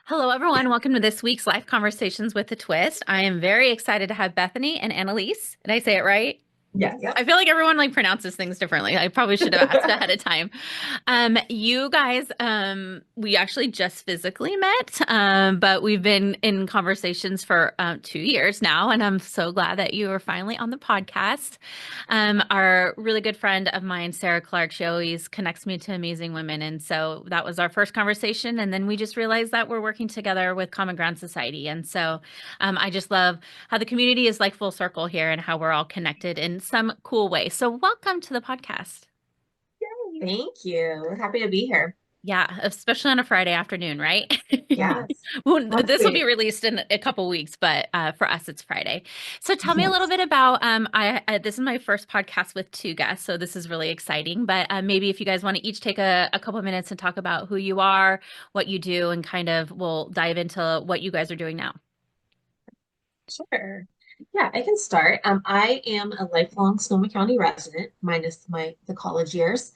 Hello, everyone. Welcome to this week's Life Conversations with a Twist. I am very excited to have Bethany and Annalise. Did I say it right? Yes. Yep. I feel like everyone pronounces things differently. I probably should have asked ahead of time. You guys, we actually just physically met, but we've been in conversations for 2 years now, and I'm so glad that you are finally on the podcast. Our really good friend of mine, Sarah Clark, she always connects me to amazing women, and so that was our first conversation, and then we just realized that we're working together with Common Ground Society, and so I just love how the community is like full circle here and how we're all connected in some cool way. So, welcome to the podcast. Thank you. Happy to be here. Yeah, especially on a Friday afternoon, right? Yes. Well, Let's this will be see. released in a couple weeks, but for us, it's Friday. So, tell me a little Yes. bit about. This is my first podcast with two guests, so this is really exciting. But maybe if you guys want to each take a couple of minutes and talk about who you are, what you do, and kind of we'll dive into what you guys are doing now. Sure. Yeah, I can start. I am a lifelong Sonoma County resident, minus the college years.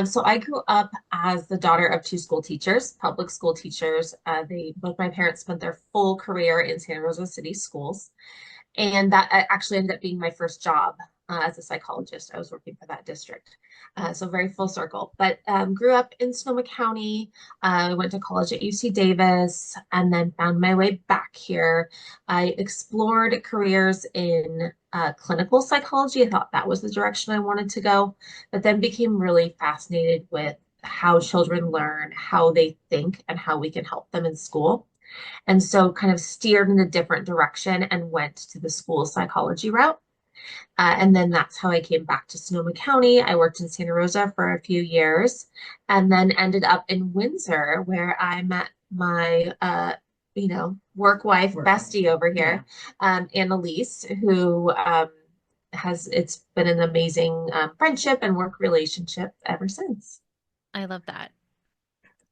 So I grew up as the daughter of two school teachers, public school teachers. They both my parents spent their full career in Santa Rosa City schools. And that actually ended up being my first job as a psychologist. I was working for that district. So very full circle. But grew up in Sonoma County. Went to college at UC Davis and then found my way back here. I explored careers in clinical psychology. I thought that was the direction I wanted to go, but then became really fascinated with how children learn, how they think, and how we can help them in school. And so kind of steered in a different direction and went to the school psychology route. And then that's how I came back to Sonoma County. I worked in Santa Rosa for a few years and then ended up in Windsor where I met my, work wife bestie over here, Annalise, who it's been an amazing friendship and work relationship ever since. I love that.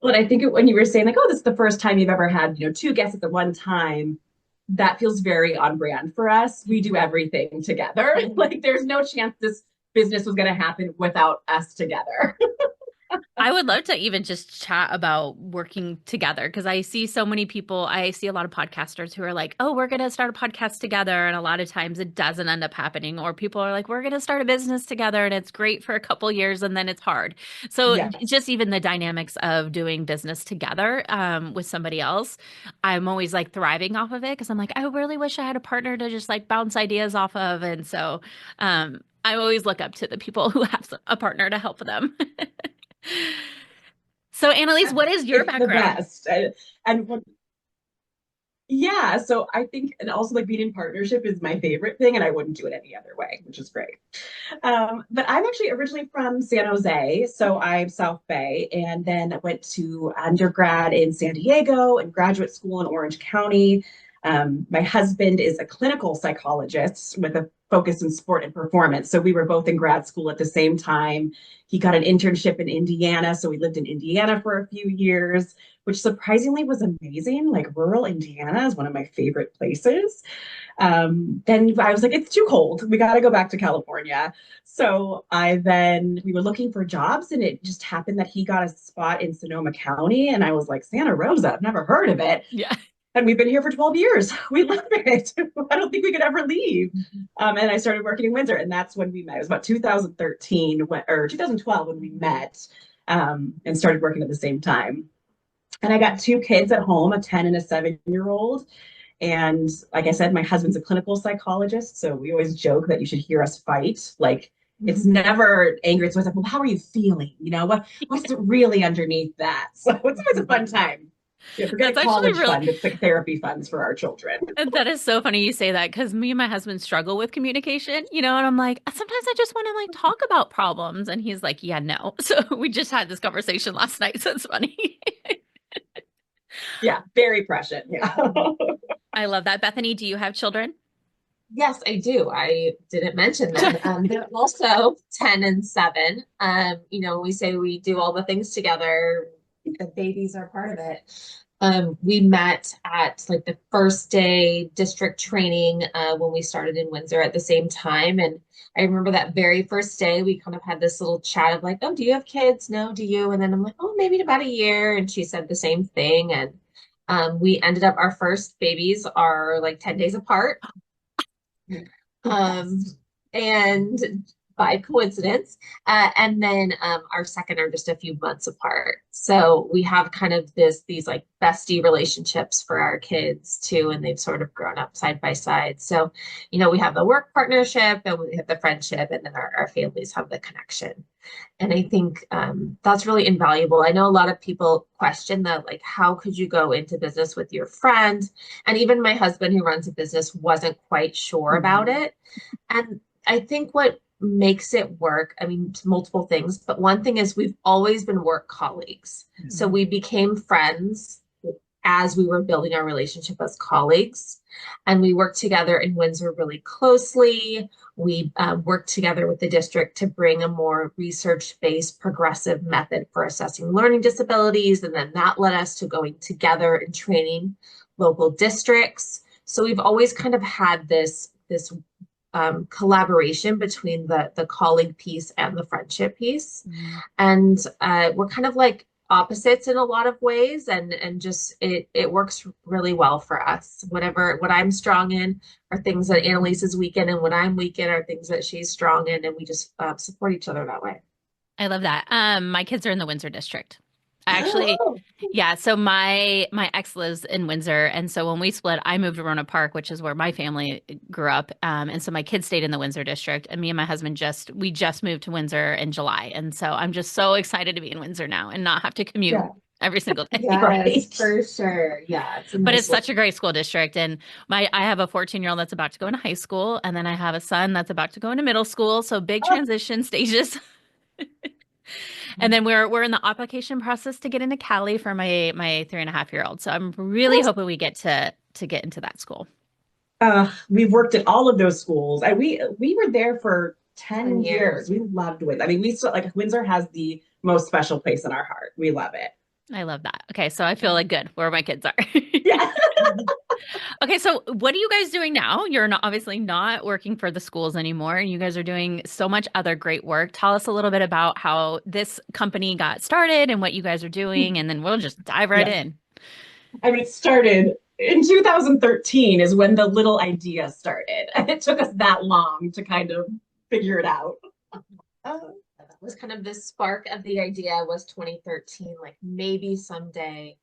But I think when you were saying like, oh, this is the first time you've ever had, two guests at the one time, that feels very on brand for us. We do everything together. Like there's no chance this business was going to happen without us together. I would love to even just chat about working together because I see so many people. I see a lot of podcasters who are like, oh, we're going to start a podcast together. And a lot of times it doesn't end up happening. Or people are like, we're going to start a business together and it's great for a couple years and then it's hard. So Yes. just even the dynamics of doing business together with somebody else, I'm always like thriving off of it because I'm like, I really wish I had a partner to just like bounce ideas off of. And so I always look up to the people who have a partner to help them. So, Annalise, what is your It's the background? best. And yeah, so I think, and also like being in partnership is my favorite thing, and I wouldn't do it any other way, which is great. But I'm actually originally from San Jose, so I'm South Bay, and then I went to undergrad in San Diego and graduate school in Orange County. My husband is a clinical psychologist with a focus in sport and performance. So we were both in grad school at the same time. He got an internship in Indiana, so we lived in Indiana for a few years, which surprisingly was amazing. Like rural Indiana is one of my favorite places. Then I was like, it's too cold. We got to go back to California. So we were looking for jobs and it just happened that he got a spot in Sonoma County. And I was like, Santa Rosa, I've never heard of it. Yeah. And we've been here for 12 years. We love it. I don't think we could ever leave. And I started working in Windsor, and that's when we met. It was about 2013 or 2012 when we met and started working at the same time. And I got two kids at home, a 10 and a 7-year-old. And like I said, my husband's a clinical psychologist. So we always joke that you should hear us fight. Like it's never angry. It's always like, well, how are you feeling? What's really underneath that? So it's always a fun time. Yeah, forget That's actually college really, fund. It's like therapy funds for our children. that is so funny you say that because me and my husband struggle with communication, and I'm like, sometimes I just want to like talk about problems. And he's like, yeah, no. So we just had this conversation last night. So it's funny. Yeah, very prescient. Yeah. I love that. Bethany, do you have children? Yes, I do. I didn't mention them. They're also 10 and 7. We say we do all the things together. The babies are part of it. We met at like the first day district training when we started in Windsor at the same time. And I remember that very first day, we kind of had this little chat of like, oh, do you have kids? No, do you? And then I'm like, oh, maybe in about a year. And she said the same thing. And we ended up, our first babies are like 10 days apart. Um, and by coincidence. And then our second are just a few months apart. So we have kind of these like bestie relationships for our kids too, and they've sort of grown up side by side. So, we have the work partnership and we have the friendship, and then our families have the connection. And I think that's really invaluable. I know a lot of people question that, like, how could you go into business with your friend? And even my husband, who runs a business, wasn't quite sure about it. And I think what makes it work, I mean, it's multiple things, but one thing is we've always been work colleagues. So we became friends as we were building our relationship as colleagues. And we worked together in Windsor really closely. We worked together with the district to bring a more research-based progressive method for assessing learning disabilities. And then that led us to going together and training local districts. So we've always kind of had this collaboration between the colleague piece and the friendship piece. And we're kind of like opposites in a lot of ways, and just it works really well for us. What I'm strong in are things that Annalise is weak in, and what I'm weak in are things that she's strong in, and we just support each other that way. I love that. My kids are in the Windsor district. Actually, yeah. So my ex lives in Windsor, and so when we split, I moved to Rona Park, which is where my family grew up. And so my kids stayed in the Windsor district, and me and my husband just moved to Windsor in July, and so I'm just so excited to be in Windsor now and not have to commute every single day. Yes, right. For sure. Yeah, But it's such a great school district, and I have a 14-year-old that's about to go into high school, and then I have a son that's about to go into middle school. So big transition stages. And then we're in the application process to get into Cali for my 3.5-year-old. So I'm really hoping we get to get into that school. We've worked at all of those schools, and we were there for 10 years. We loved Windsor. I mean, we still like Windsor has the most special place in our heart. We love it. I love that. Okay, so I feel like good where my kids are. Yeah. Okay, so what are you guys doing now? You're obviously not working for the schools anymore, and you guys are doing so much other great work. Tell us a little bit about how this company got started and what you guys are doing, and then we'll just dive right in. I mean, it started in 2013 is when the little idea started. It took us that long to kind of figure it out. That was kind of the spark of the idea was 2013, like maybe someday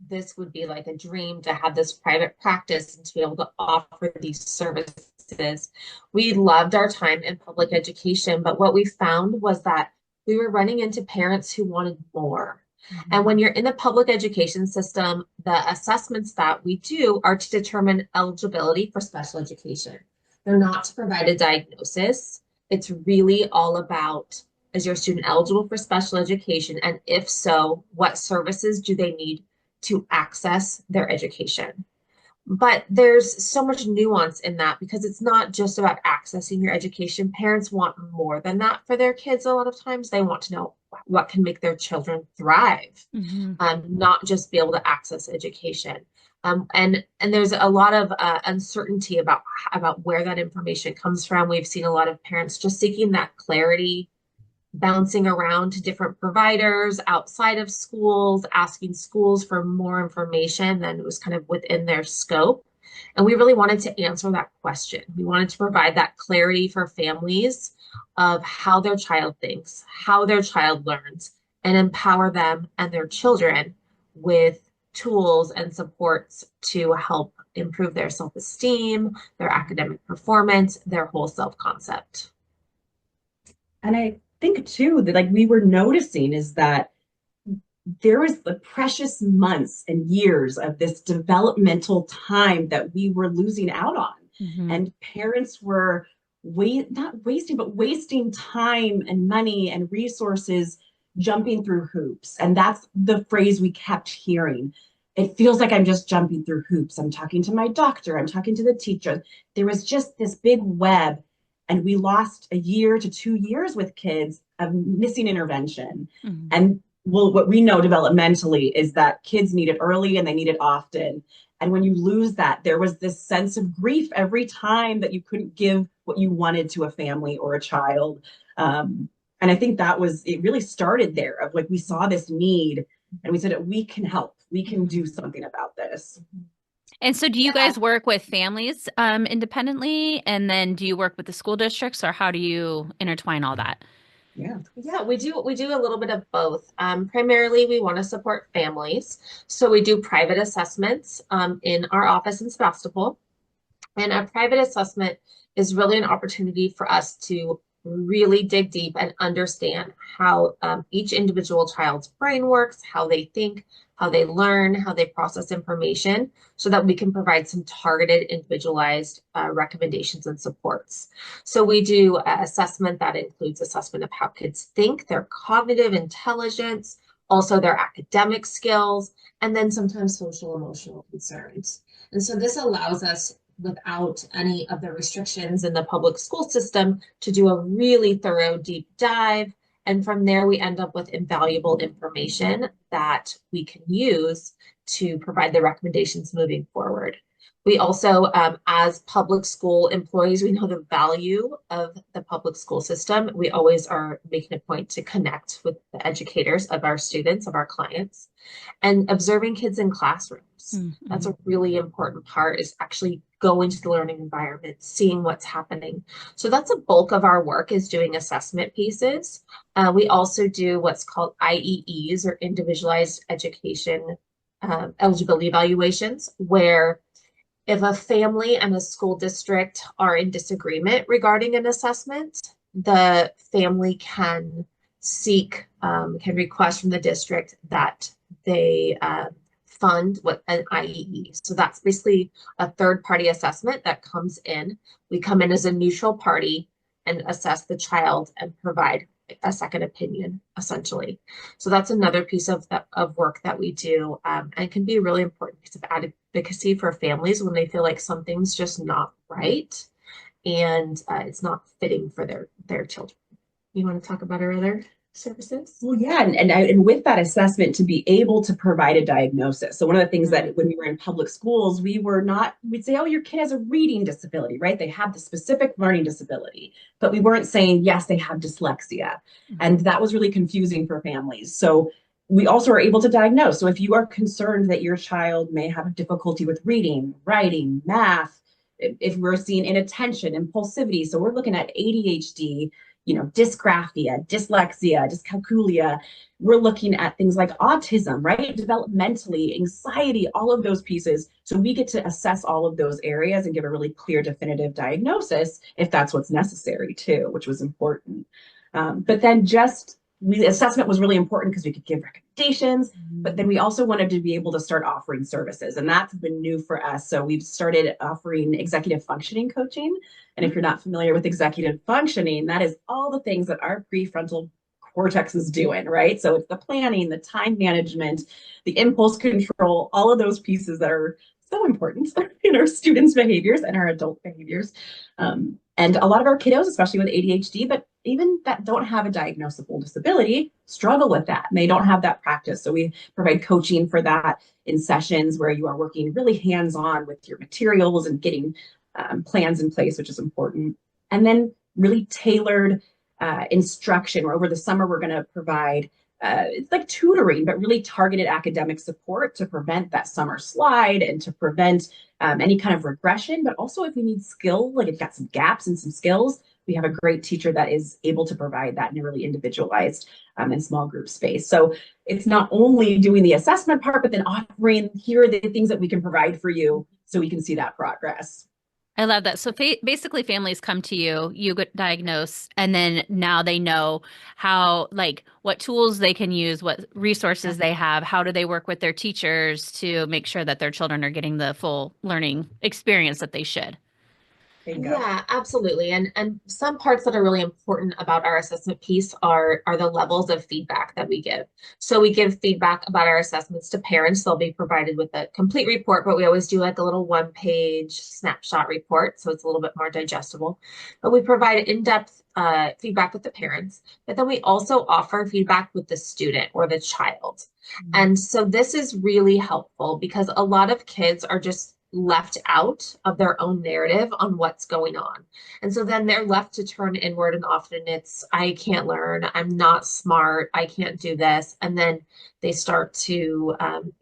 this would be like a dream to have this private practice and to be able to offer these services. We loved our time in public education, but what we found was that we were running into parents who wanted more. And when you're in the public education system, the assessments that we do are to determine eligibility for special education. They're not to provide a diagnosis. It's really all about, is your student eligible for special education? And if so, what services do they need to access their education? But there's so much nuance in that because it's not just about accessing your education. Parents want more than that for their kids. A lot of times they want to know what can make their children thrive, not just be able to access education. And there's a lot of uncertainty about where that information comes from. We've seen a lot of parents just seeking that clarity, bouncing around to different providers outside of schools, asking schools for more information than was kind of within their scope. And we really wanted to answer that question. We wanted to provide that clarity for families of how their child thinks, how their child learns, and empower them and their children with tools and supports to help improve their self-esteem, their academic performance, their whole self-concept. And I think too that like we were noticing is that there was the precious months and years of this developmental time that we were losing out on. And parents were wasting time and money and resources jumping through hoops. And that's the phrase we kept hearing. It feels like I'm just jumping through hoops. I'm talking to my doctor. I'm talking to the teacher. There was just this big web. And we lost a year to 2 years with kids of missing intervention. And well, what we know developmentally is that kids need it early and they need it often. And when you lose that, there was this sense of grief every time that you couldn't give what you wanted to a family or a child. And I think it really started there of like, we saw this need and we said, we can help, we can do something about this. And so do you Yeah. guys work with families independently? And then do you work with the school districts, or how do you intertwine all that? Yeah. Yeah, we do a little bit of both. Primarily, we want to support families, so we do private assessments in our office in Sebastopol. And a private assessment is really an opportunity for us to really dig deep and understand how each individual child's brain works, how they think, how they learn, how they process information, so that we can provide some targeted, individualized recommendations and supports. So we do assessment that includes assessment of how kids think, their cognitive intelligence, also their academic skills, and then sometimes social emotional concerns. And so this allows us, without any of the restrictions in the public school system, to do a really thorough deep dive. And from there, we end up with invaluable information that we can use to provide the recommendations moving forward. We also, as public school employees, we know the value of the public school system. We always are making a point to connect with the educators of our students, of our clients, and observing kids in classrooms. Mm-hmm. That's a really important part, is actually going to the learning environment, seeing what's happening. So that's a bulk of our work, is doing assessment pieces. We also do what's called IEEs, or individualized education eligibility evaluations, where if a family and a school district are in disagreement regarding an assessment, the family can can request from the district that they fund what an IEE. So that's basically a third party assessment that comes in. We come in as a neutral party and assess the child and provide a second opinion, essentially. So that's another piece of work that we do, and can be a really important piece of advocacy for families when they feel like something's just not right, and it's not fitting for their children. You want to talk about our other services? Well, yeah, and with that assessment to be able to provide a diagnosis. So one of the things that when we were in public schools, we'd say, oh, your kid has a reading disability, right? They have the specific learning disability, but we weren't saying, yes, they have dyslexia. And that was really confusing for families. So we also are able to diagnose. So if you are concerned that your child may have difficulty with reading, writing, math, if we're seeing inattention, impulsivity, so we're looking at ADHD, dysgraphia, dyslexia, dyscalculia. We're looking at things like autism, right? Developmentally, anxiety, all of those pieces. So we get to assess all of those areas and give a really clear, definitive diagnosis if that's what's necessary too, which was important. But then the assessment was really important because we could give recommendations, but then we also wanted to be able to start offering services, and that's been new for us. So we've started offering executive functioning coaching. And if you're not familiar with executive functioning, that is all the things that our prefrontal cortex is doing, right? So it's the planning, the time management, the impulse control, all of those pieces that are so important in our students' behaviors and our adult behaviors. And a lot of our kiddos, especially with ADHD, but even that don't have a diagnosable disability, struggle with that. And they don't have that practice. So we provide coaching for that in sessions where you are working really hands-on with your materials and getting plans in place, which is important. And then really tailored instruction, where over the summer we're going to provide it's like tutoring, but really targeted academic support to prevent that summer slide and to prevent any kind of regression. But also if we need skill, like if you've got some gaps in some skills, we have a great teacher that is able to provide that in a really individualized and small group space. So it's not only doing the assessment part, but then offering, here are the things that we can provide for you so we can see that progress. I love that. So basically families come to you, you get diagnosed, and then now they know how, like, what tools they can use, what resources they have, how do they work with their teachers to make sure that their children are getting the full learning experience that they should. Bingo. Yeah, absolutely. And some parts that are really important about our assessment piece are the levels of feedback that we give. So we give feedback about our assessments to parents. They'll be provided with a complete report, but we always do like a little one-page snapshot report, so it's a little bit more digestible. But we provide in-depth feedback with the parents, but then we also offer feedback with the student or the child. And so this is really helpful because a lot of kids are just left out of their own narrative on what's going on. And so then they're left to turn inward, and often it's, I can't learn, I'm not smart, I can't do this. And then they start to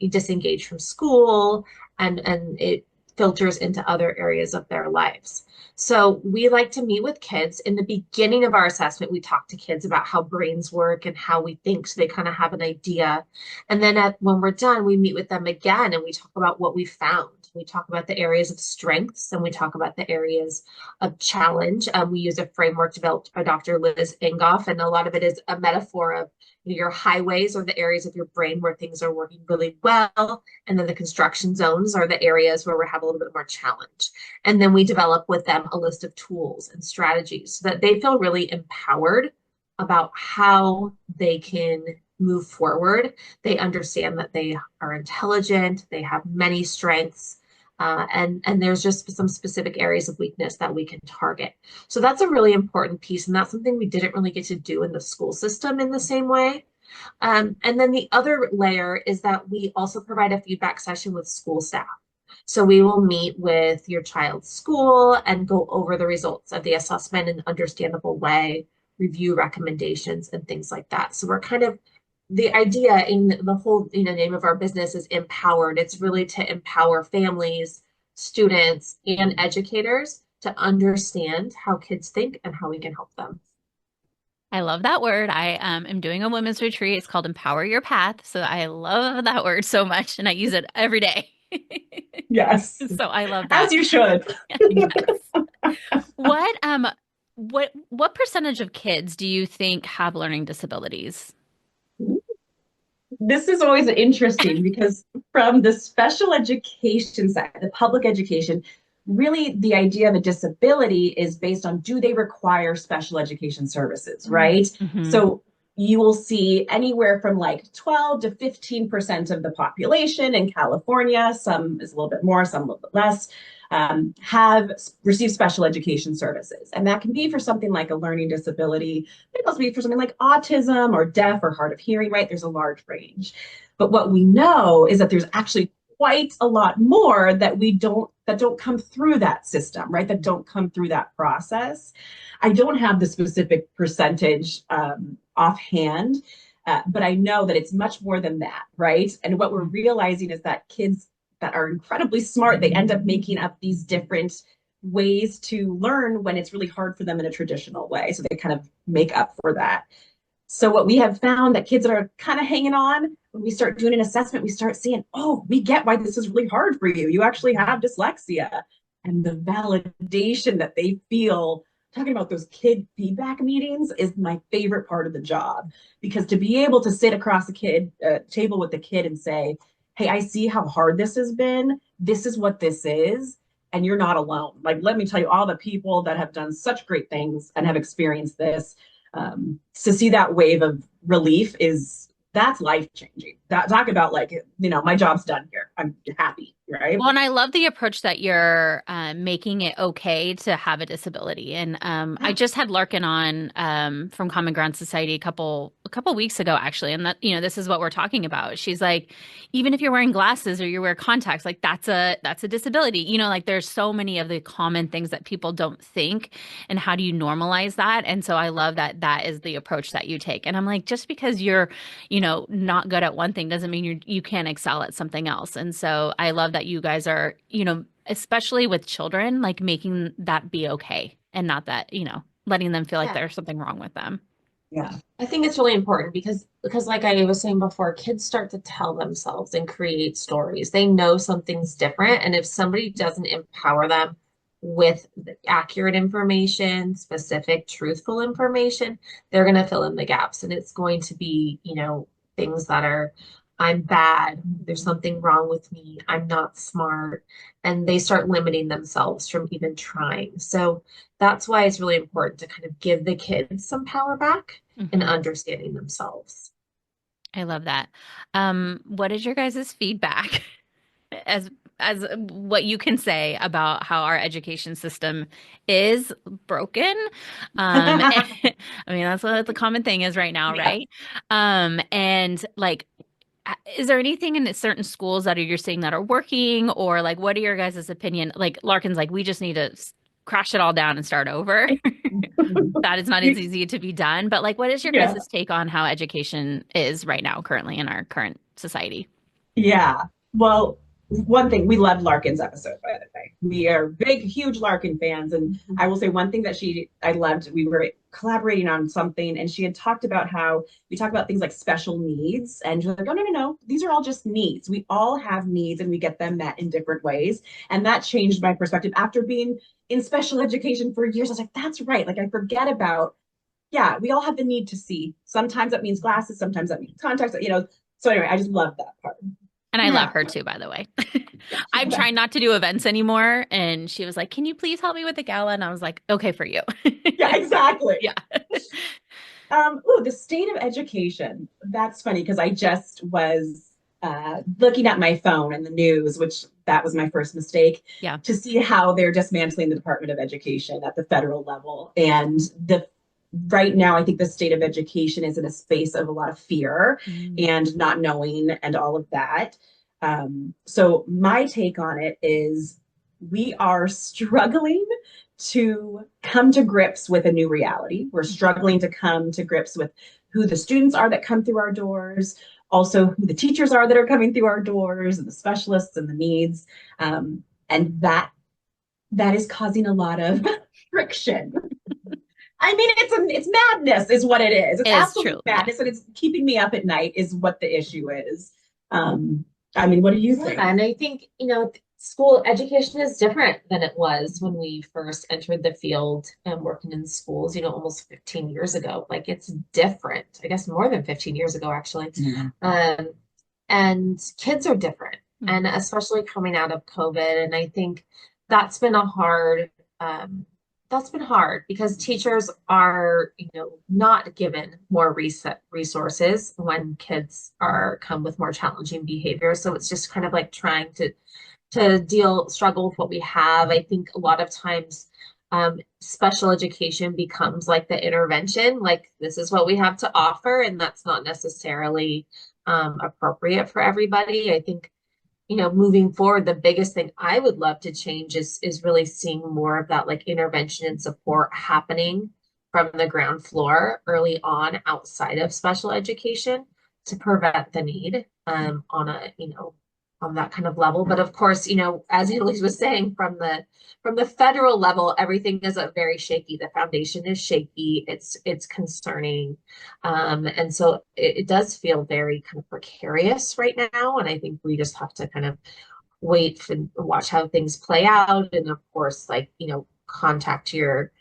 disengage from school, and it filters into other areas of their lives. So we like to meet with kids. In the beginning of our assessment, we talk to kids about how brains work and how we think, so they kind of have an idea. And then when we're done, we meet with them again and we talk about what we found. We talk about the areas of strengths and we talk about the areas of challenge. We use a framework developed by Dr. Liz Ingoff, and a lot of it is a metaphor of your highways or the areas of your brain where things are working really well. And then the construction zones are the areas where we have a little bit more challenge. And then we develop with them a list of tools and strategies so that they feel really empowered about how they can move forward. They understand that they are intelligent, they have many strengths, and there's just some specific areas of weakness that we can target. So that's a really important piece, and that's something we didn't really get to do in the school system in the same way. And then the other layer is that we also provide a feedback session with school staff. So we will meet with your child's school and go over the results of the assessment in an understandable way, review recommendations and things like that. So we're kind of, the idea in the whole name of our business is empowered. It's really to empower families, students, and educators to understand how kids think and how we can help them. I love that word. I am doing a women's retreat. It's called Empower Your Path. So I love that word so much and I use it every day. Yes, So I love as that. you should. Yes. What percentage of kids do you think have learning disabilities? This is always interesting because from the special education side, the public education, really the idea of a disability is based on, do they require special education services, right? Mm-hmm. So you will see anywhere from like 12 to 15% of the population in California, some is a little bit more, some a little bit less, have received special education services. And that can be for something like a learning disability. It can also be for something like autism or deaf or hard of hearing, right? There's a large range. But what we know is that there's actually quite a lot more that don't come through that system, right? That don't come through that process. I don't have the specific percentage offhand, but I know that it's much more than that, right? And what we're realizing is that kids that are incredibly smart, they end up making up these different ways to learn when it's really hard for them in a traditional way. So they kind of make up for that. So what we have found that kids that are kind of hanging on, when we start doing an assessment, we start seeing, oh, we get why this is really hard for you. You actually have dyslexia. And the validation that they feel, talking about those kid feedback meetings is my favorite part of the job. Because to be able to sit across a table with the kid and say, hey, I see how hard this has been. This is what this is. And you're not alone. Like, let me tell you, all the people that have done such great things and have experienced this, to see that wave of relief that's life changing. Talk about like, my job's done here. I'm happy, right? Well, and I love the approach that you're making it okay to have a disability. And I just had Larkin on from Common Ground Society a couple weeks ago, actually, and that this is what we're talking about. She's like, even if you're wearing glasses or you wear contacts, like that's a disability. Like there's so many of the common things that people don't think, and how do you normalize that? And so I love that is the approach that you take. And I'm like, just because you're not good at one thing doesn't mean you can't excel at something else. And so I love that you guys are, especially with children, like making that be okay and not that, letting them feel like Yeah. there's something wrong with them. Yeah. I think it's really important because like I was saying before, kids start to tell themselves and create stories. They know something's different. And if somebody doesn't empower them with accurate information, specific, truthful information, they're going to fill in the gaps. And it's going to be, things that are I'm bad, there's something wrong with me, I'm not smart, and they start limiting themselves from even trying. So that's why it's really important to kind of give the kids some power back and Hmm. understanding themselves. I love that. What is your guys' feedback as what you can say about how our education system is broken? I mean, that's what the common thing is right now, Yeah. right? And like, is there anything in certain schools that you're seeing that are working, or like, what are your guys' opinion? Like Larkin's like, we just need to crash it all down and start over. That is not as easy to be done. But like, what is your Yeah. guys' take on how education is right now, currently in our current society? Yeah. Well, one thing, we loved Larkin's episode, by the way. We are big, huge Larkin fans. And I will say one thing that I loved, we were collaborating on something, and she had talked about how we talk about things like special needs. And she's like, oh, no, no, no. These are all just needs. We all have needs and we get them met in different ways. And that changed my perspective after being in special education for years. I was like, that's right. Like, I forget about, yeah, we all have the need to see. Sometimes that means glasses, sometimes that means contacts, you know. So anyway, I just love that part. And I love Yeah. her too, by the way. Yeah, she's the I'm best. trying not to do events anymore. And she was like, can you please help me with the gala? And I was like, okay, for you. Yeah, exactly. Yeah. The state of education. That's funny because I just was looking at my phone and the news, which that was my first mistake, Yeah. to see how they're dismantling the Department of Education at the federal level. And the right now, I think the state of education is in a space of a lot of fear Mm. and not knowing and all of that. So my take on it is we are struggling to come to grips with a new reality. We're struggling to come to grips with who the students are that come through our doors, also who the teachers are that are coming through our doors, and the specialists and the needs. And that is causing a lot of friction. I mean, it's madness, is what it is. It's Is absolute true. Yeah. madness, and it's keeping me up at night, is what the issue is. Um, I mean, what do you think? Yeah, and I think, school education is different than it was when we first entered the field and working in schools, almost 15 years ago. Like it's different, I guess more than 15 years ago, actually. Yeah. And kids are different, and Mhm. especially coming out of COVID. And I think that's been a hard, that's been hard because teachers are, not given more resources when kids are come with more challenging behavior. So it's just kind of like trying to struggle with what we have. I think a lot of times special education becomes like the intervention, like this is what we have to offer, and that's not necessarily appropriate for everybody. I think, moving forward, the biggest thing I would love to change is really seeing more of that like intervention and support happening from the ground floor early on outside of special education to prevent the need on on that kind of level. But of course, as Annalise was saying, from the federal level, everything is very shaky. The foundation is shaky. It's concerning. And so it does feel very kind of precarious right now. And I think we just have to kind of wait and watch how things play out. And of course, like, contact your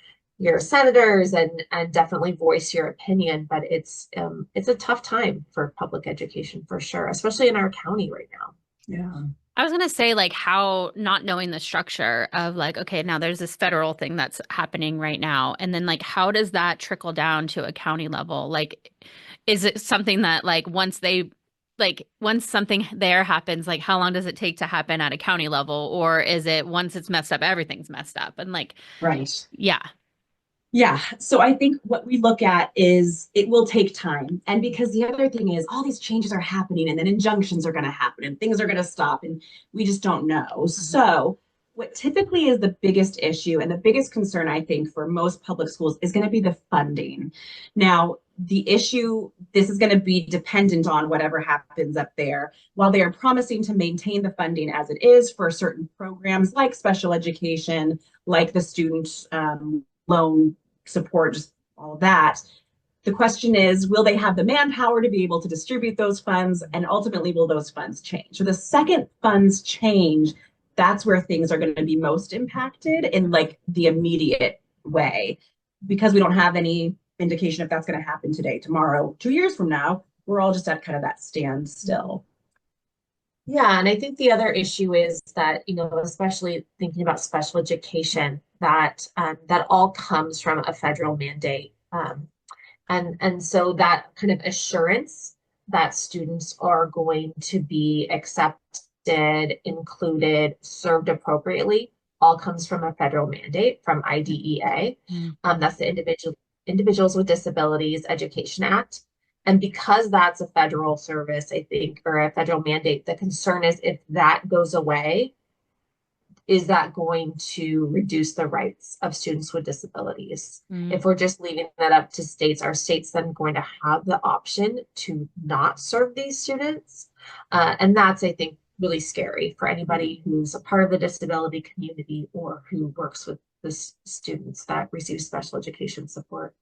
senators and definitely voice your opinion. But it's a tough time for public education for sure, especially in our county right now. Yeah. I was gonna say, like, how not knowing the structure of like, okay, now there's this federal thing that's happening right now, and then like, how does that trickle down to a county level? Like, is it something that once something there happens, like, how long does it take to happen at a county level, or is it once it's messed up, everything's messed up? And like, Right. yeah, Yeah. So I think what we look at is it will take time. And because the other thing is all these changes are happening and then injunctions are going to happen and things are going to stop and we just don't know. So what typically is the biggest issue and the biggest concern, I think, for most public schools is going to be the funding. Now, the issue, this is going to be dependent on whatever happens up there. While they are promising to maintain the funding as it is for certain programs like special education, like the student loan support, just all of that. The question is, will they have the manpower to be able to distribute those funds? And ultimately, will those funds change? So the second funds change, that's where things are going to be most impacted in like the immediate way, because we don't have any indication if that's going to happen today, tomorrow, 2 years from now. we're all just at kind of that standstill. Yeah, and I think the other issue is that, especially thinking about special education, that all comes from a federal mandate. And so that kind of assurance that students are going to be accepted, included, served appropriately, all comes from a federal mandate from IDEA. Mm. That's the Individuals with Disabilities Education Act. And because that's a federal service, I think, or a federal mandate, the concern is if that goes away, is that going to reduce the rights of students with disabilities? Mm. If we're just leaving that up to states, are states then going to have the option to not serve these students? And that's, I think, really scary for anybody who's a part of the disability community or who works with the students that receive special education support.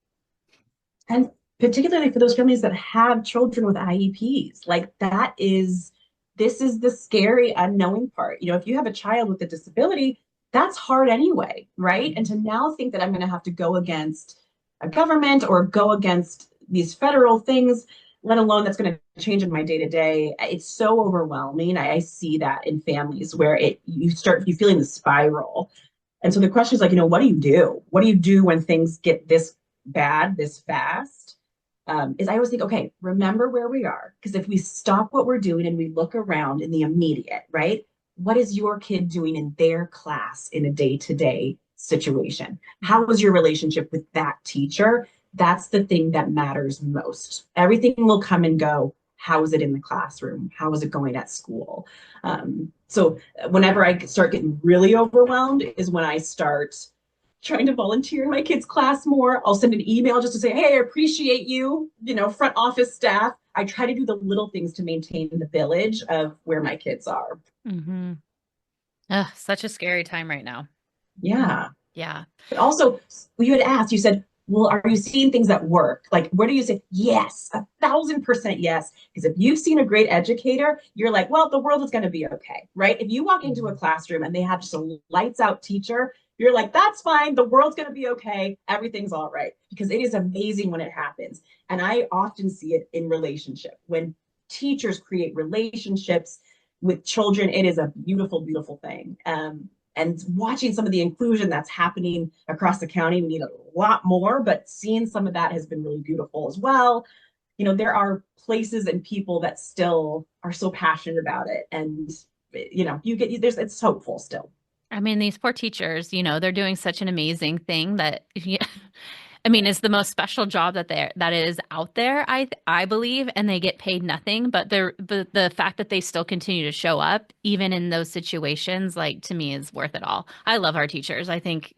And particularly for those families that have children with IEPs, like this is the scary unknowing part. If you have a child with a disability, that's hard anyway, right? And to now think that I'm going to have to go against a government or go against these federal things, let alone that's going to change in my day to day, it's so overwhelming. I see that in families where you feeling the spiral. And so the question is like, what do you do? What do you do when things get this bad, this fast? Is I always think, okay, remember where we are. Because if we stop what we're doing and we look around in the immediate, right? What is your kid doing in their class in a day-to-day situation? How was your relationship with that teacher? That's the thing that matters most. Everything will come and go. How is it in the classroom? How is it going at school? So whenever I start getting really overwhelmed is when I start trying to volunteer in my kids' class more. I'll send an email just to say, hey, I appreciate you, front office staff. I try to do the little things to maintain the village of where my kids are. Mm-hmm. Ugh, such a scary time right now. Yeah. Yeah. But also, you had asked, you said, well, are you seeing things that work? Like, where do you say, yes, 1,000% yes? Because if you've seen a great educator, you're like, well, the world is going to be okay, right? If you walk into a classroom and they have just a lights out teacher, you're like, that's fine. The world's going to be okay. Everything's all right. Because it is amazing when it happens. And I often see it in relationship. When teachers create relationships with children, it is a beautiful, beautiful thing. And watching some of the inclusion that's happening across the county, we need a lot more, but seeing some of that has been really beautiful as well. There are places and people that still are so passionate about it. And, it's hopeful still. I mean, these poor teachers, they're doing such an amazing thing that, I mean, it's the most special job that is out there, I believe, and they get paid nothing. But the fact that they still continue to show up, even in those situations, like to me, is worth it all. I love our teachers. I think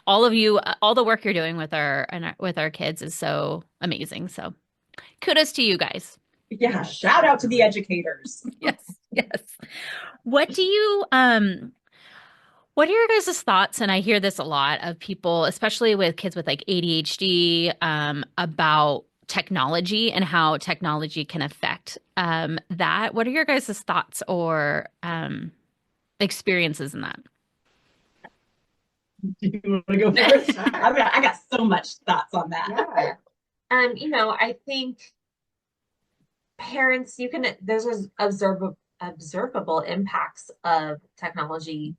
all of you, all the work you're doing with our kids is so amazing. So kudos to you guys. Yeah, shout out to the educators. Yes, yes. What do you What are your guys' thoughts? And I hear this a lot of people, especially with kids with like ADHD, about technology and how technology can affect that. What are your guys' thoughts or experiences in that? Do you want to go first? I got so much thoughts on that. Yeah. I think parents, there's observable impacts of technology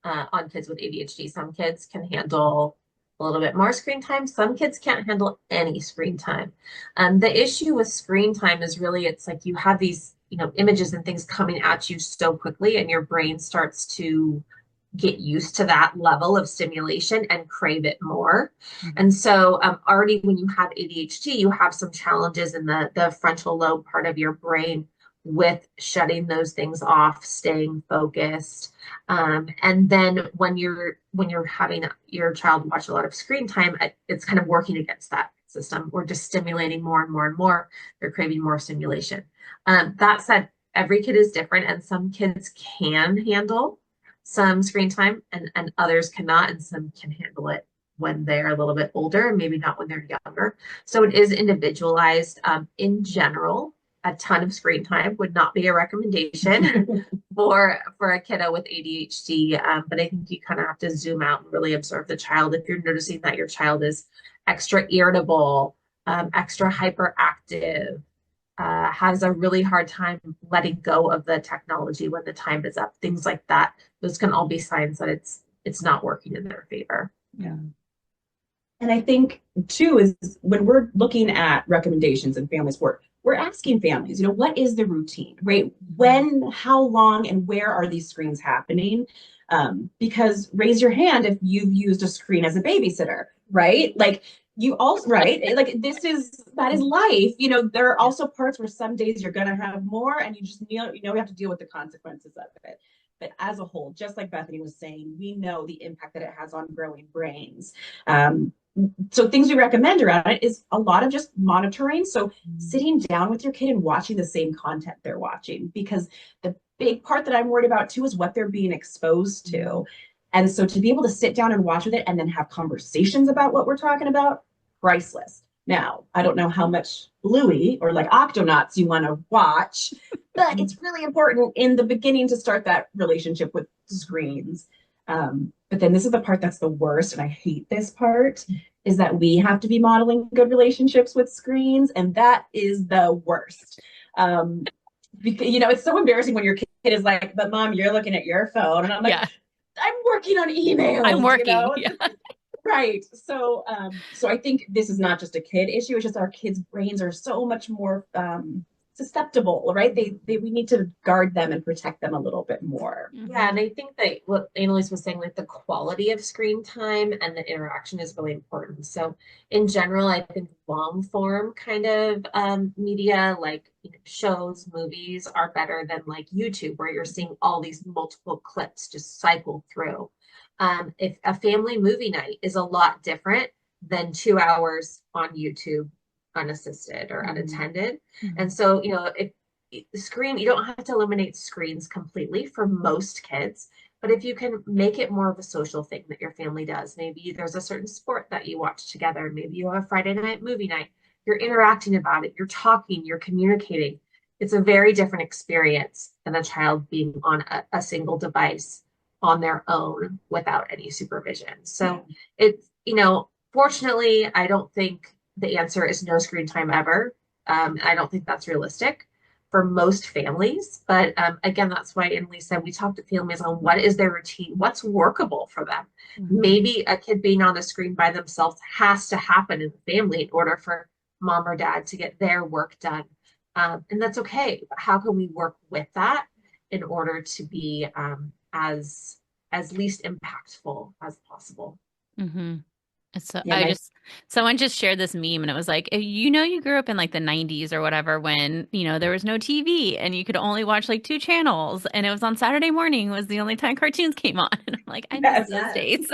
on kids with ADHD. Some kids can handle a little bit more screen time. Some kids can't handle any screen time. The issue with screen time is really, it's like you have these, images and things coming at you so quickly, and your brain starts to get used to that level of stimulation and crave it more. Mm-hmm. And so already when you have ADHD, you have some challenges in the frontal lobe part of your brain with shutting those things off, staying focused. And then when you're having your child watch a lot of screen time, it's kind of working against that system. We're just stimulating more and more and more. They're craving more stimulation. That said, every kid is different, and some kids can handle some screen time and others cannot, and some can handle it when they're a little bit older and maybe not when they're younger. So it is individualized. In general, a ton of screen time would not be a recommendation for a kiddo with ADHD. But I think you kind of have to zoom out and really observe the child. If you're noticing that your child is extra irritable, extra hyperactive, has a really hard time letting go of the technology when the time is up. Things like that. Those can all be signs that it's not working in their favor. Yeah. And I think too is when we're looking at recommendations and families work, we're asking families, what is the routine, right? When, how long, and where are these screens happening? Because raise your hand if you've used a screen as a babysitter, right? Like you also, right? Like that is life. There are also parts where some days you're gonna have more, and you just we have to deal with the consequences of it. But as a whole, just like Bethany was saying, we know the impact that it has on growing brains. So things we recommend around it is a lot of just monitoring. So sitting down with your kid and watching the same content they're watching, because the big part that I'm worried about too is what they're being exposed to. And so to be able to sit down and watch with it and then have conversations about what we're talking about, priceless. Now, I don't know how much Bluey or like Octonauts you want to watch, but it's really important in the beginning to start that relationship with screens. But then this is the part that's the worst, and I hate this part, is that we have to be modeling good relationships with screens, and that is the worst. Because, it's so embarrassing when your kid is like, but mom, you're looking at your phone. And I'm like, I'm working on emails. I'm working. Yeah. Right. So I think this is not just a kid issue. It's just our kids' brains are so much more susceptible, right? We need to guard them and protect them a little bit more. Yeah, and I think that what Annalise was saying, like the quality of screen time and the interaction is really important. So in general, I think long form kind of media, like shows, movies, are better than like YouTube, where you're seeing all these multiple clips just cycle through. If a family movie night is a lot different than 2 hours on YouTube unassisted or unattended. And so, if screen, you don't have to eliminate screens completely for most kids, but if you can make it more of a social thing that your family does, maybe there's a certain sport that you watch together, maybe you have a Friday night movie night, you're interacting about it, you're talking, you're communicating. It's a very different experience than a child being on a single device on their own without any supervision. So it's, fortunately, I don't think the answer is no screen time ever. I don't think that's realistic for most families. But again, that's why Annalise said we talk to families on what is their routine, what's workable for them. Maybe a kid being on the screen by themselves has to happen in the family in order for mom or dad to get their work done. And that's okay. But how can we work with that in order to be as least impactful as possible? So someone just shared this meme, and it was like, you grew up in like the 90s or whatever, when, there was no TV and you could only watch like 2 channels, and it was on Saturday morning was the only time cartoons came on. And I'm like, I miss those days.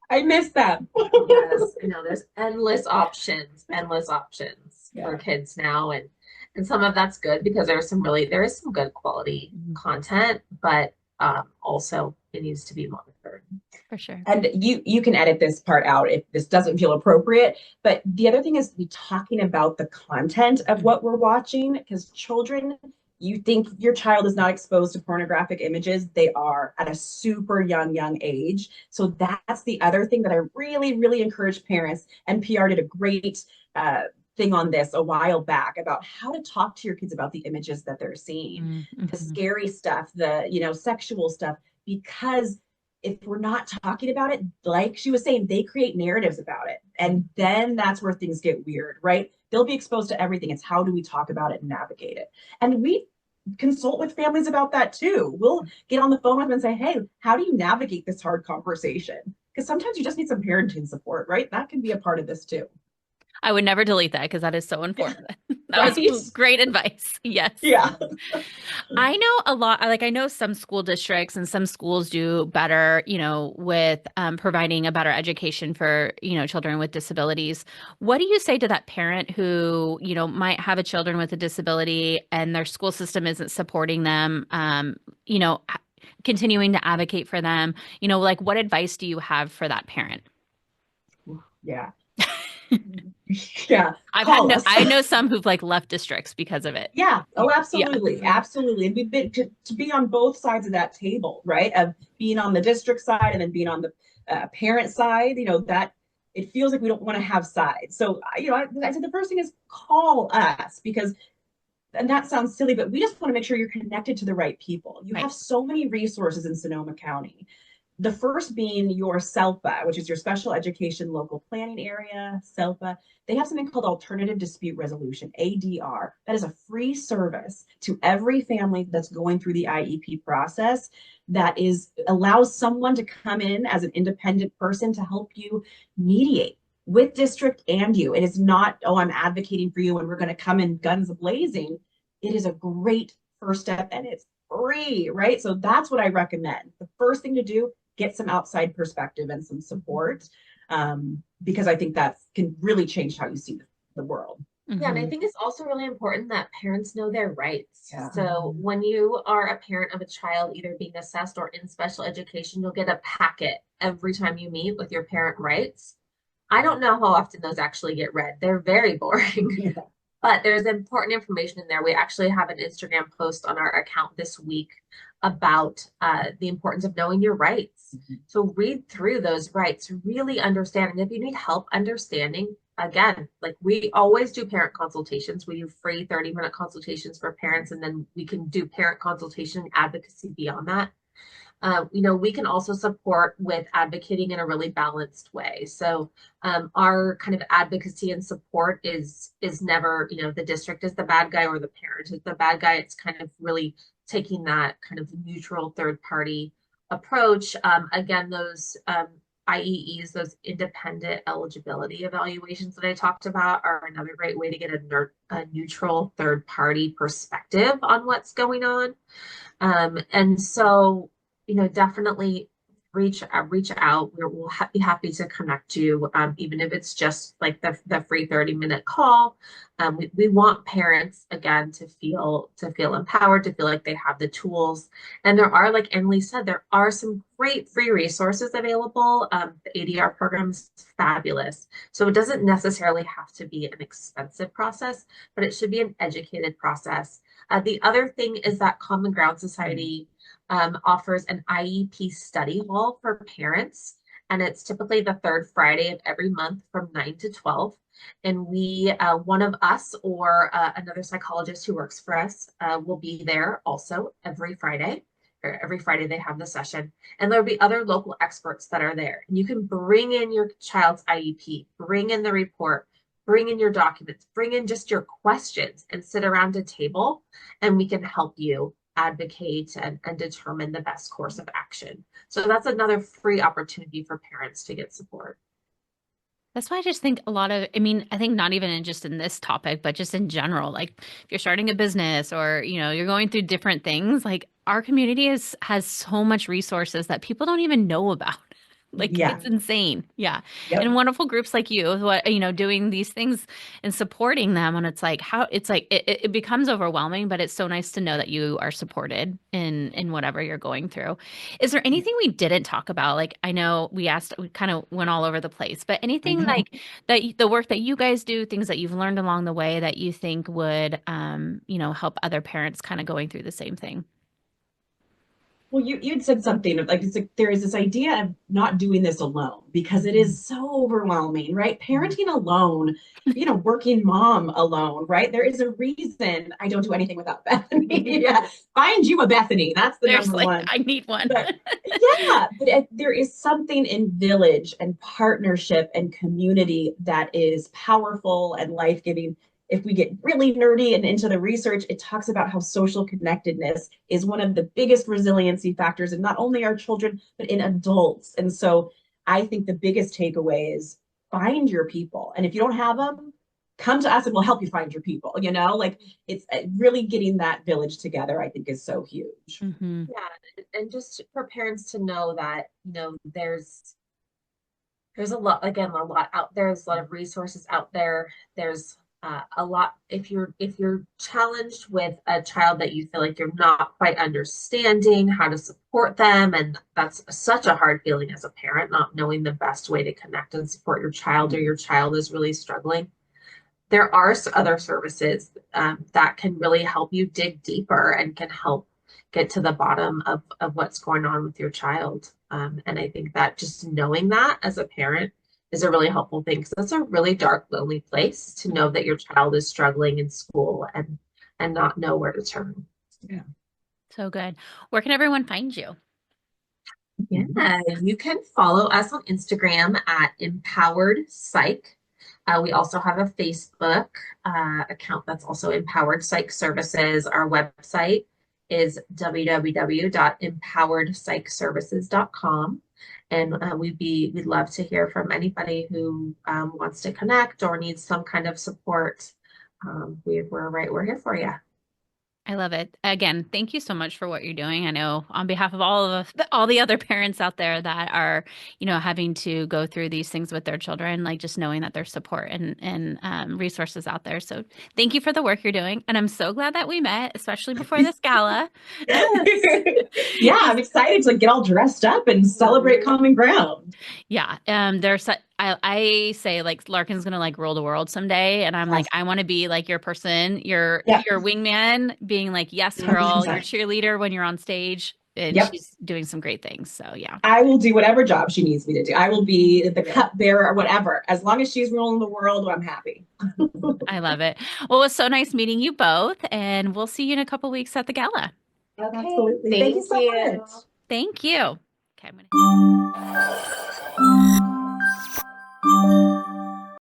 I miss them. Yes, there's endless options for kids now. And some of that's good because there is some good quality content, but also it needs to be monitored. For sure. And you can edit this part out if this doesn't feel appropriate. But the other thing is to be talking about the content of what we're watching, because children, you think your child is not exposed to pornographic images. They are at a super young age. So that's the other thing that I really, really encourage parents. NPR did a great thing on this a while back about how to talk to your kids about the images that they're seeing, the scary stuff, the sexual stuff, because if we're not talking about it, like she was saying, they create narratives about it. And then that's where things get weird, right? They'll be exposed to everything. It's how do we talk about it and navigate it? And we consult with families about that too. We'll get on the phone with them and say, hey, how do you navigate this hard conversation? Because sometimes you just need some parenting support, right? That can be a part of this too. I would never delete that because that is so important. That was great advice. Yes. Yeah. I know a lot, I know some school districts and some schools do better, with providing a better education for, children with disabilities. What do you say to that parent who, might have a children with a disability and their school system isn't supporting them, continuing to advocate for them? What advice do you have for that parent? Yeah. Yeah. I know some who've left districts because of it. Yeah. Oh, absolutely. Yeah. Absolutely. And we've been to be on both sides of that table, right? Of being on the district side and then being on the parent side, that it feels like we don't want to have sides. So, I said the first thing is call us, because and that sounds silly, but we just want to make sure you're connected to the right people. You Right. have so many resources in Sonoma County. The first being your SELPA, which is your Special Education Local Planning Area, SELPA. They have something called Alternative Dispute Resolution, ADR. That is a free service to every family that's going through the IEP process that allows someone to come in as an independent person to help you mediate with district and you. It is not, oh, I'm advocating for you and we're going to come in guns blazing. It is a great first step and it's free, right? So that's what I recommend. The first thing to do, get some outside perspective and some support, because I think that can really change how you see the world. Yeah, and I think it's also really important that parents know their rights. Yeah. So when you are a parent of a child either being assessed or in special education, you'll get a packet every time you meet with your parent rights. I don't know how often those actually get read. They're very boring. Yeah. But there's important information in there. We actually have an Instagram post on our account this week about the importance of knowing your rights. So read through those rights, really understand. And if you need help understanding, again, like we always do parent consultations. We do free 30-minute consultations for parents, and then we can do parent consultation and advocacy beyond that. We can also support with advocating in a really balanced way. So our kind of advocacy and support is never, the district is the bad guy or the parent is the bad guy. It's kind of really taking that kind of neutral third party approach. Again, those IEEs, those independent eligibility evaluations that I talked about are another great way to get a neutral third party perspective on what's going on. And so definitely reach out. We'll be happy to connect you, even if it's just like the free 30-minute call. We want parents, again, to feel empowered, to feel like they have the tools. And there are, like Annalise said, there are some great free resources available. The ADR program is fabulous. So it doesn't necessarily have to be an expensive process, but it should be an educated process. The other thing is that Common Ground Society offers an IEP study hall for parents, and it's typically the third Friday of every month from 9 to 12. And one of us or another psychologist who works for us will be there also every Friday. Or every Friday they have the session, and there'll be other local experts that are there. And you can bring in your child's IEP, bring in the report, bring in your documents, bring in just your questions, and sit around a table, and we can help you advocate and determine the best course of action. So that's another free opportunity for parents to get support. That's why I just think I think not even just in this topic, but just in general, like if you're starting a business or, you're going through different things, like our community has so much resources that people don't even know about. Like, Yeah. it's insane. Yeah. Yep. And wonderful groups like you, doing these things and supporting them. And it's like it becomes overwhelming, but it's so nice to know that you are supported in whatever you're going through. Is there anything we didn't talk about? Like, I know we kind of went all over the place, but anything like that, the work that you guys do, things that you've learned along the way that you think would, help other parents kind of going through the same thing? Well, you'd said something like it's like there is this idea of not doing this alone because it is so overwhelming, right? Parenting alone, working mom alone, right? There is a reason I don't do anything without Bethany. Yeah. Find you a Bethany. That's the number one. I need one. But there is something in village and partnership and community that is powerful and life-giving. If we get really nerdy and into the research, it talks about how social connectedness is one of the biggest resiliency factors in not only our children, but in adults. And so I think the biggest takeaway is find your people. And if you don't have them, come to us and we'll help you find your people. Like it's really getting that village together, I think is so huge. Mm-hmm. Yeah. And just for parents to know that, there's a lot out there. There's a lot of resources out there. There's a lot if you're challenged with a child that you feel like you're not quite understanding how to support them, and that's such a hard feeling as a parent, not knowing the best way to connect and support your child, or your child is really struggling. There are other services that can really help you dig deeper and can help get to the bottom of what's going on with your child. And I think that just knowing that as a parent is a really helpful thing, because that's a really dark, lonely place to know that your child is struggling in school, and and not know where to turn. Yeah. So good. Where can everyone find you? Yeah, you can follow us on Instagram at Empowered Psych. We also have a Facebook account that's also Empowered Psych Services. Our website is www.empoweredpsychservices.com. And we'd love to hear from anybody who wants to connect or needs some kind of support. We're here for you. I love it. Again, thank you so much for what you're doing. I know on behalf of all the other parents out there that are, having to go through these things with their children, like just knowing that there's support and resources out there. So thank you for the work you're doing. And I'm so glad that we met, especially before this gala. Yeah, I'm excited to get all dressed up and celebrate common ground. Yeah. I say like Larkin's gonna like rule the world someday, and I'm Yes. like, I want to be like your person, your wingman, being like, yes, girl, 100%. your cheerleader when you're on stage, and she's doing some great things. So yeah, I will do whatever job she needs me to do. I will be the cupbearer or whatever. As long as she's ruling the world, I'm happy. I love it. Well, it was so nice meeting you both, and we'll see you in a couple weeks at the gala. Okay. Absolutely. Thank you so much. Thank you. Okay, I'm gonna